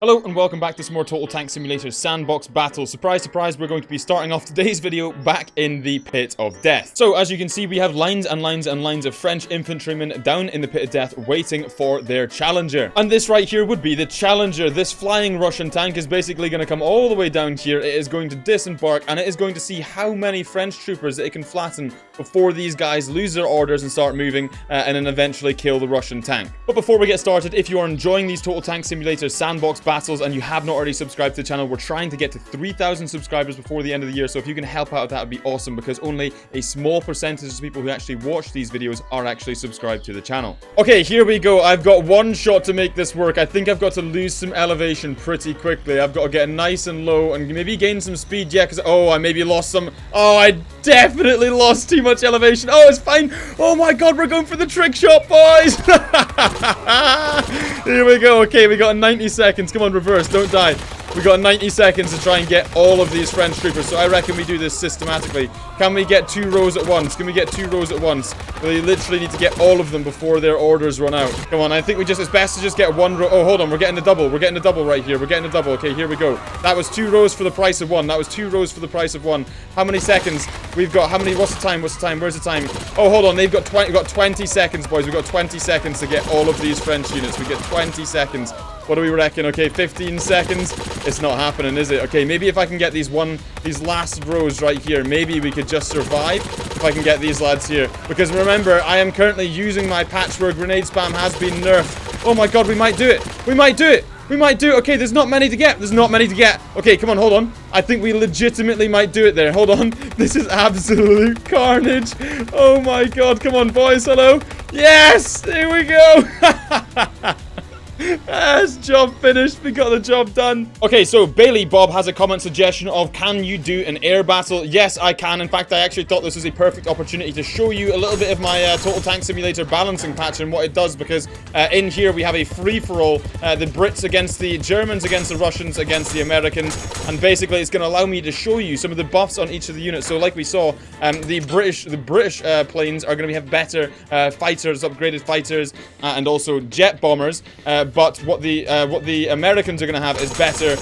Hello and welcome back to some more Total Tank Simulator Sandbox battles. Surprise, surprise, we're going to be starting off today's video back in the Pit of Death. So, as you can see, we have lines and lines and lines of French infantrymen down in the Pit of Death waiting for their challenger. And this right here would be the challenger. This flying Russian tank is basically going to come all the way down here. It is going to disembark and it is going to see how many French troopers it can flatten before these guys lose their orders and start moving and then eventually kill the Russian tank. But before we get started, if you are enjoying these Total Tank Simulator Sandbox battles and you have not already subscribed to the channel, we're trying to get to 3,000 subscribers before the end of the year, so if you can help out, that would be awesome, because only a small percentage of people who actually watch these videos are actually subscribed to the channel. Okay, here we go. I've got one shot to make this work. I think I've got to lose some elevation pretty quickly. I've got to get nice and low and maybe gain some speed. Yeah, because I maybe lost some. Oh, I definitely lost too much elevation. Oh, it's fine. Oh my god, we're going for the trick shot, boys. Here we go. Okay, we got 90 seconds. Come on, reverse. Don't die. We got 90 seconds to try and get all of these French troopers, so I reckon we do this systematically. Can we get 2 rows at once? Can we get 2 rows at once? We literally need to get all of them before their orders run out. Come on, I think it's best to just get 1 row. Oh, hold on, we're getting a double. We're getting a double right here. We're getting a double. Okay, here we go. That was 2 rows for the price of 1. That was 2 rows for the price of 1. How many seconds? We've got, how many, what's the time? What's the time? Where's the time? Oh, hold on, we've got 20 seconds, boys. We've got 20 seconds to get all of these French units. We get 20 seconds. What do we reckon? Okay, 15 seconds. It's not happening, is it? Okay, maybe if I can get these last rows right here, maybe we could just survive if I can get these lads here. Because remember, I am currently using my patchwork. Grenade spam has been nerfed. Oh my god, we might do it. We might do it. We might do it. Okay, there's not many to get. There's not many to get. Okay, come on, hold on. I think we legitimately might do it there. Hold on. This is absolute carnage. Oh my god. Come on, boys. Hello. Yes! Here we go. Yes, job finished. We got the job done. Okay, so Bailey Bob has a comment suggestion of, can you do an air battle? Yes, I can. In fact, I actually thought this was a perfect opportunity to show you a little bit of my Total Tank Simulator balancing patch and what it does, because in here we have a free-for-all. The Brits against the Germans, against the Russians, against the Americans, and basically it's going to allow me to show you some of the buffs on each of the units. So like we saw, the British planes are going to have better fighters, upgraded fighters, and also jet bombers. But what the Americans are going to have is better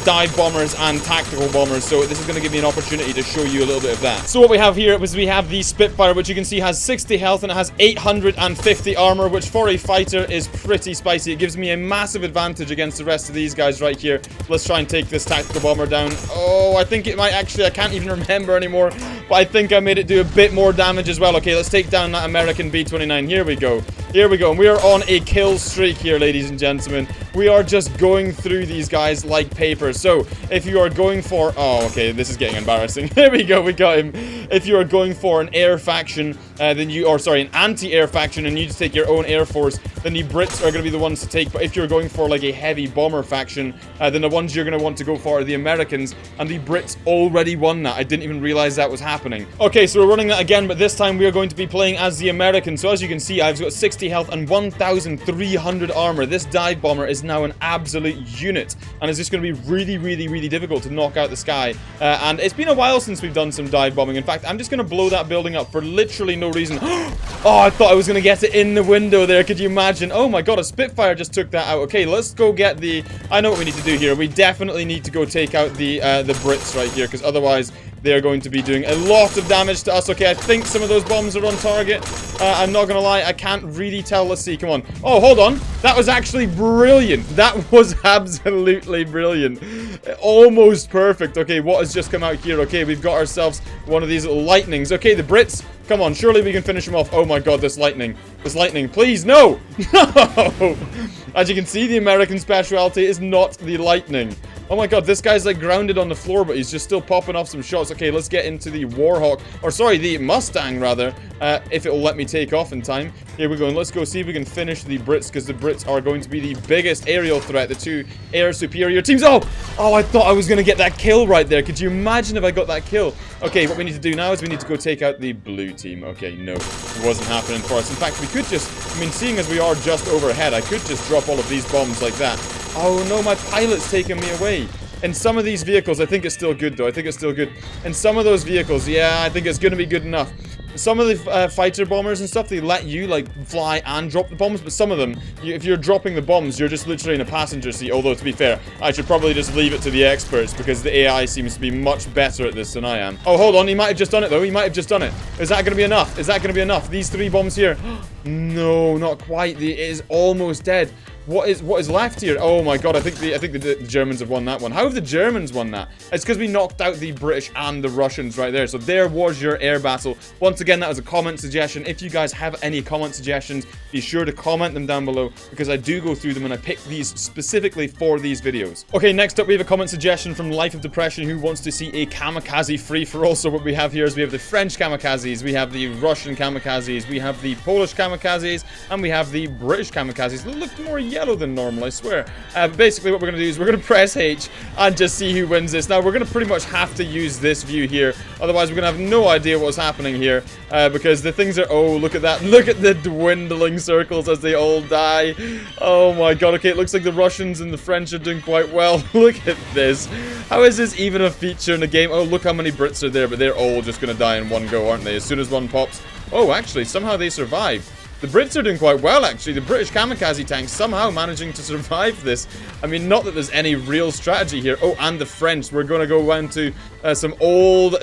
dive bombers and tactical bombers. So this is going to give me an opportunity to show you a little bit of that. So what we have here is we have the Spitfire, which you can see has 60 health and it has 850 armor, which for a fighter is pretty spicy. It gives me a massive advantage against the rest of these guys right here. Let's try and take this tactical bomber down. Oh, I think it might actually, I can't even remember anymore, but I think I made it do a bit more damage as well. Okay, let's take down that American B-29. Here we go. Here we go. And we are on a kill streak here, ladies and gentlemen. We are just going through these guys like paper. So, if you are going for... Oh, okay, this is getting embarrassing. Here we go, we got him. If you are going for an air faction, then you... Or, sorry, an anti-air faction, and you just take your own air force, then the Brits are going to be the ones to take. But if you're going for, like, a heavy bomber faction, then the ones you're going to want to go for are the Americans, and the Brits already won that. I didn't even realize that was happening. Okay, so we're running that again, but this time we are going to be playing as the Americans. So, as you can see, I've got 60 health and 1,300 armor. This dive bomber is now an absolute unit, and it's just going to be really, really, really difficult to knock out the sky. And it's been a while since we've done some dive bombing. In fact, I'm just going to blow that building up for literally no reason. Oh, I thought I was going to get it in the window there. Could you imagine? Oh my god, a Spitfire just took that out. Okay, let's go get the... I know what we need to do here. We definitely need to go take out the Brits right here, because otherwise they are going to be doing a lot of damage to us. Okay, I think some of those bombs are on target. I'm not gonna lie, I can't really tell. Let's see, come on. Oh, hold on. That was actually brilliant. That was absolutely brilliant. Almost perfect. Okay, what has just come out here? Okay, we've got ourselves one of these little lightnings. Okay, the Brits, come on, surely we can finish them off. Oh my god, this lightning. This lightning, please, no! No! As you can see, the American specialty is not the lightning. Oh my god, this guy's like grounded on the floor, but he's just still popping off some shots. Okay, let's get into the Warhawk, or sorry, the Mustang rather, if it will let me take off in time. Here we go, and let's go see if we can finish the Brits, because the Brits are going to be the biggest aerial threat, the two air superior teams. Oh, I thought I was going to get that kill right there. Could you imagine if I got that kill? Okay, what we need to do now is we need to go take out the blue team. Okay, no, it wasn't happening for us. In fact, we could just, I mean, seeing as we are just overhead, I could just drop all of these bombs like that. Oh no, my pilot's taking me away. In some of these vehicles, I think it's still good though. I think it's still good. In some of those vehicles, yeah, I think it's going to be good enough. some of the fighter bombers and stuff, they let you, like, fly and drop the bombs, but some of them, if you're dropping the bombs, you're just literally in a passenger seat, although, to be fair, I should probably just leave it to the experts, because the AI seems to be much better at this than I am. Oh, hold on, he might have just done it, though. He might have just done it. Is that going to be enough? Is that going to be enough? These 3 bombs here. No, not quite. It is almost dead. What is left here? Oh my god, I think the Germans have won that one. How have the Germans won that? It's because we knocked out the British and the Russians right there. So there was your air battle. Once again, that was a comment suggestion. If you guys have any comment suggestions, be sure to comment them down below, because I do go through them and I pick these specifically for these videos. Okay, next up we have a comment suggestion from Life of Depression, who wants to see a Kamikaze free-for-all. So what we have here is we have the French Kamikazes, we have the Russian Kamikazes, we have the Polish Kamikazes, and we have the British Kamikazes. They look more yellow than normal, I swear. But basically what we're going to do is we're going to press H and just see who wins this. Now, we're going to pretty much have to use this view here. Otherwise, we're going to have no idea what's happening here. Because the things are... Oh, look at that. Look at the dwindling circles as they all die. Oh my god. Okay, it looks like the Russians and the French are doing quite well. Look at this. How is this even a feature in the game? Oh, look how many Brits are there, but they're all just going to die in one go, aren't they? As soon as one pops. Oh, actually, somehow they survived. The Brits are doing quite well, actually. The British Kamikaze tanks somehow managing to survive this. I mean, not that there's any real strategy here. Oh, and the French. We're going to go round to some old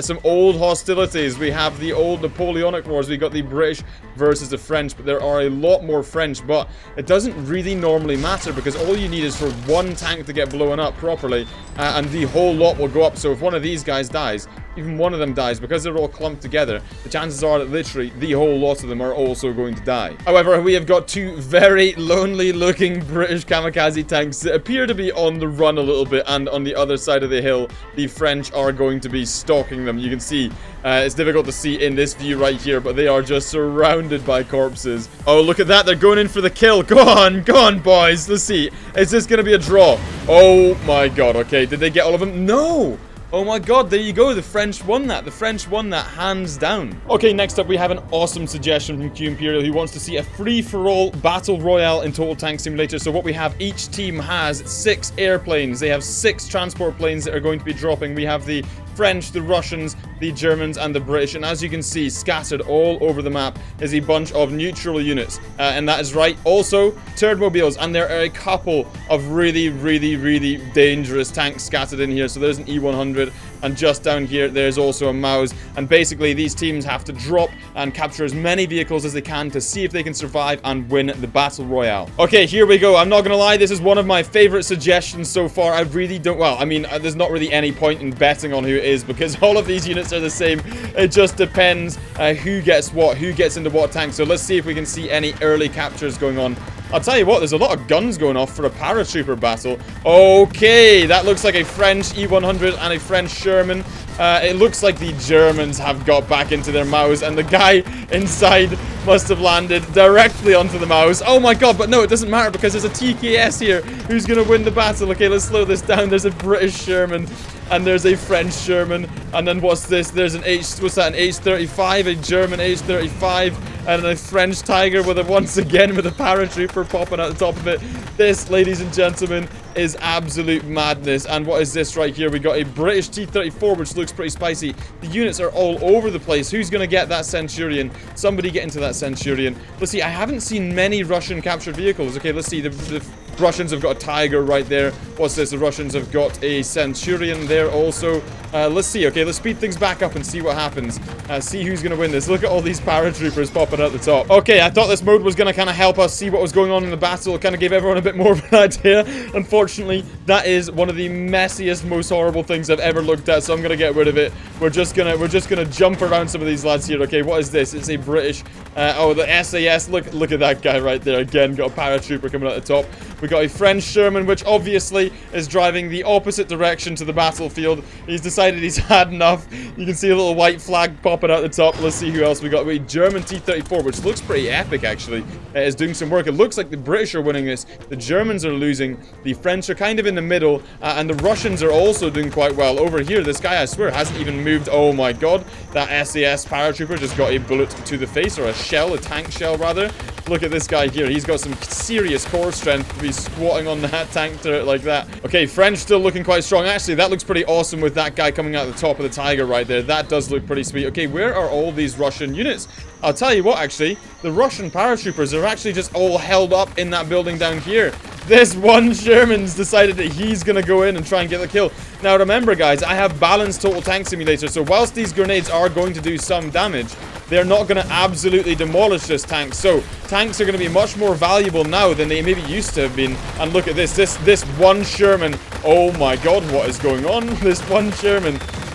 hostilities. We have the old Napoleonic Wars. We got the British versus the French, but there are a lot more French. But it doesn't really normally matter, because all you need is for one tank to get blown up properly, and the whole lot will go up. So if one of these guys dies, even one of them dies, because they're all clumped together, the chances are that literally the whole lot of them are also going to die. However, we have got 2 very lonely looking British Kamikaze tanks that appear to be on the run a little bit, and on the other side of the hill, the French are going to be stalking them. You can see, it's difficult to see in this view right here, but they are just surrounded by corpses. Oh, look at that. They're going in for the kill. Go on, boys. Let's see. Is this going to be a draw? Oh my god. Okay, did they get all of them? No! Oh my god, there you go. The French won that. The French won that hands down. Okay, next up we have an awesome suggestion from Q Imperial, who wants to see a free-for-all battle royale in Total Tank Simulator. So what we have, each team has 6 airplanes. They have 6 transport planes that are going to be dropping. We have the French, the Russians, the Germans, and the British. And as you can see, scattered all over the map is a bunch of neutral units. And that is right. Also, Turdmobiles. And there are a couple of really, really, really dangerous tanks scattered in here. So there's an E-100. And just down here, there's also a Maus. And basically, these teams have to drop and capture as many vehicles as they can to see if they can survive and win the Battle Royale. Okay, here we go. I'm not going to lie. This is one of my favorite suggestions so far. I really don't... Well, I mean, there's not really any point in betting on who it is, because all of these units are the same. It just depends who gets what, who gets into what tank. So let's see if we can see any early captures going on. I'll tell you what, there's a lot of guns going off for a paratrooper battle. Okay, that looks like a French E-100 and a French Sherman. It looks like the Germans have got back into their Maus, and the guy inside must have landed directly onto the Maus. Oh my god, but no, it doesn't matter, because there's a TKS here. Who's going to win the battle? Okay, let's slow this down. There's a British Sherman, and there's a French Sherman, and then what's this? There's an an H-35, a German H-35, and a French Tiger once again with a paratrooper popping out the top of it. This, ladies and gentlemen, is absolute madness. And what is this right here? We got a British T-34, which looks pretty spicy. The units are all over the place. Who's going to get that Centurion? Somebody get into that Centurion. Let's see, I haven't seen many Russian captured vehicles. Okay, let's see. The Russians have got a Tiger right there. What's this? The Russians have got a Centurion there also. Let's see. Okay, let's speed things back up and see what happens. See who's going to win this. Look at all these paratroopers popping out the top. Okay, I thought this mode was going to kind of help us see what was going on in the battle. It kind of gave everyone a bit more of an idea. Unfortunately, that is one of the messiest, most horrible things I've ever looked at, so I'm going to get rid of it. We're just gonna jump around some of these lads here. Okay, what is this? It's a British... oh, the SAS. Look at that guy right there. Again, got a paratrooper coming out the top. We got a French Sherman, which obviously is driving the opposite direction to the battlefield. He's decided he's had enough. You can see a little white flag popping out the top. Let's see who else we got. We German T-34, which looks pretty epic, actually. Is doing some work. It looks like the British are winning this. The Germans are losing. The French are kind of in the middle. And the Russians are also doing quite well. Over here, this guy, I swear, hasn't even moved. Oh my god. That SAS paratrooper just got a bullet to the face, or a shell, a tank shell, rather. Look at this guy here. He's got some serious core strength to be squatting on that tank turret like that. Okay, French still looking quite strong. Actually, that looks pretty awesome with that guy coming out the top of the tiger right there. That does look pretty sweet. Okay, where are all these Russian units? I'll tell you what, actually. The Russian paratroopers are actually just all held up in that building down here. This one Sherman's decided that he's going to go in and try and get the kill. Now, remember, guys, I have balanced Total Tank Simulator, so whilst these grenades are going to do some damage, they're not going to absolutely demolish this tank. So, tanks are going to be much more valuable now than they maybe used to have been. And look at this. This one Sherman. Oh my god, what is going on? This one Sherman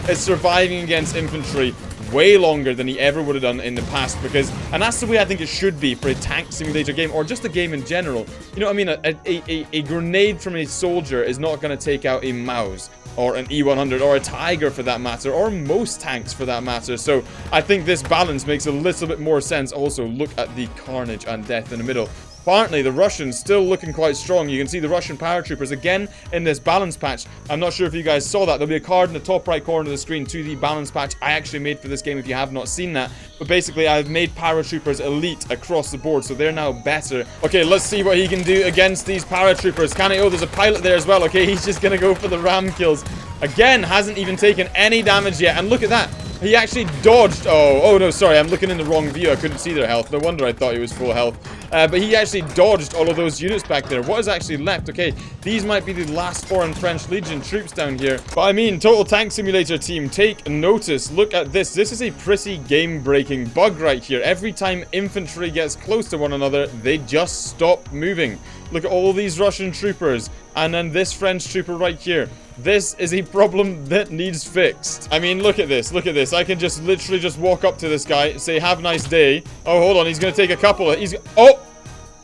is surviving against infantry way longer than he ever would have done in the past, and that's the way I think it should be for a tank simulator game, or just a game in general. You know what I mean? A grenade from a soldier is not going to take out a Maus, or an E100, or a Tiger for that matter, or most tanks for that matter. So I think this balance makes a little bit more sense. Also, look at the carnage and death in the middle. Apparently, the Russians still looking quite strong. You can see the Russian paratroopers again in this balance patch. I'm not sure if you guys saw that. There'll be a card in the top right corner of the screen to the balance patch I actually made for this game if you have not seen that. But basically, I've made paratroopers elite across the board, so they're now better. Okay, let's see what he can do against these paratroopers. Can he? Oh, there's a pilot there as well. Okay, he's just going to go for the ram kills. Again, hasn't even taken any damage yet. And look at that. He actually dodged. Oh no, sorry. I'm looking in the wrong view. I couldn't see their health. No wonder I thought he was full health. But he actually dodged all of those units back there. What is actually left? Okay, these might be the last foreign French Legion troops down here. But I mean, Total Tank Simulator team, take notice. Look at this. This is a pretty game-breaking bug right here. Every time infantry gets close to one another, they just stop moving. Look at all these Russian troopers. And then this French trooper right here. This is a problem that needs fixed. I mean, look at this. Look at this. I can just literally just walk up to this guy, say, have a nice day. Oh, hold on. He's going to take a couple of...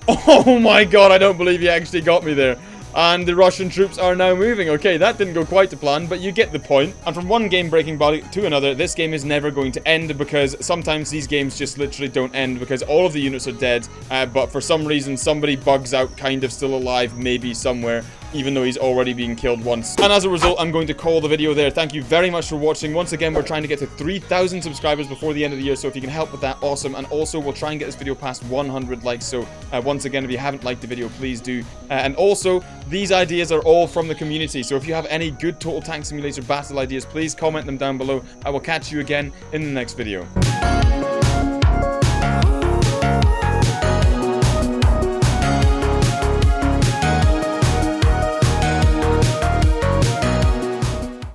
Oh my god. I don't believe he actually got me there. And the Russian troops are now moving. Okay, that didn't go quite to plan, but you get the point. And from one game-breaking bug to another, this game is never going to end, because sometimes these games just literally don't end because all of the units are dead. But for some reason, somebody bugs out kind of still alive, maybe somewhere, even though he's already being killed once. And as a result, I'm going to call the video there. Thank you very much for watching. Once again, we're trying to get to 3,000 subscribers before the end of the year, so if you can help with that, awesome. And also, we'll try and get this video past 100 likes, so once again, if you haven't liked the video, please do. And also, these ideas are all from the community, so if you have any good Total Tank Simulator battle ideas, please comment them down below. I will catch you again in the next video.